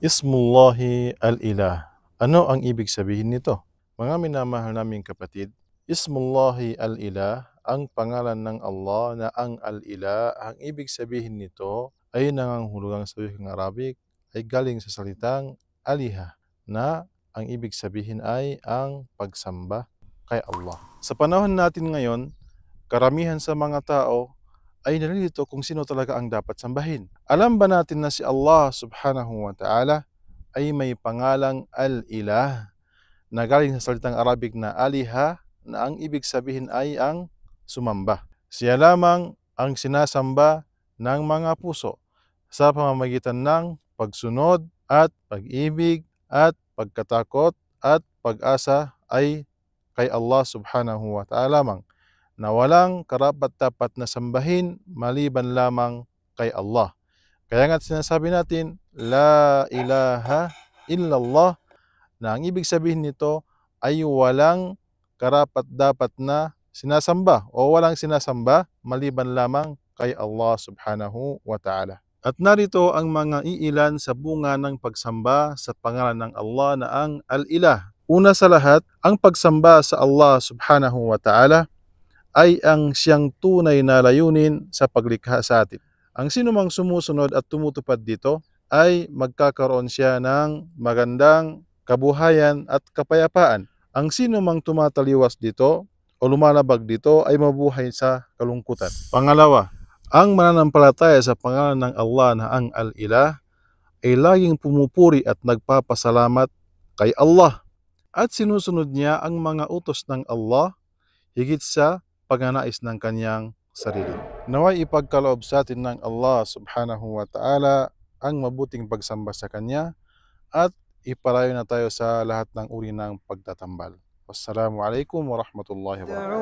Ismullahi al-Ilah. Ano ang ibig sabihin nito? Mga minamahal naming kapatid, Ismullahi al-Ilah, ang pangalan ng Allah na ang al-Ilah, ang ibig sabihin nito ay nangangahulugang sa wikang Arabic ay galing sa salitang aliha na ang ibig sabihin ay ang pagsamba kay Allah. Sa panahon natin ngayon, karamihan sa mga tao ay nalilito kung sino talaga ang dapat sambahin. Alam ba natin na si Allah subhanahu wa ta'ala ay may pangalang Al-Ilah na galing sa salitang Arabic na aliha na ang ibig sabihin ay ang sumamba. Siya lamang ang sinasamba ng mga puso sa pamamagitan ng pagsunod at pag-ibig at pagkatakot at pag-asa ay kay Allah subhanahu wa ta'ala lamang, na walang karapat-dapat na sambahin maliban lamang kay Allah. Kaya nga sinasabi natin, La ilaha illallah, na ang ibig sabihin nito ay walang karapat-dapat na sinasamba o walang sinasamba maliban lamang kay Allah subhanahu wa ta'ala. At narito ang mga iilan sa bunga ng pagsamba sa pangalan ng Allah na ang Al-Ilah. Una sa lahat, ang pagsamba sa Allah subhanahu wa ta'ala ay ang siyang tunay na layunin sa paglikha sa atin. Ang sinumang sumusunod at tumutupad dito ay magkakaroon siya ng magandang kabuhayan at kapayapaan. Ang sinumang tumataliwas dito o lumalabag dito ay mabuhay sa kalungkutan. Pangalawa, ang mananampalataya sa pangalan ng Allah na ang Al-Ilah ay laging pumupuri at nagpapasalamat kay Allah at sinusunod niya ang mga utos ng Allah higit sa pagnanais ng kanyang sarili. Naway ipagkaloob sa atin ng Allah subhanahu wa ta'ala ang mabuting pagsamba sa kanya at ipalayo na tayo sa lahat ng uri ng pagtatambal. Wassalamu alaikum warahmatullahi wabarakatuh.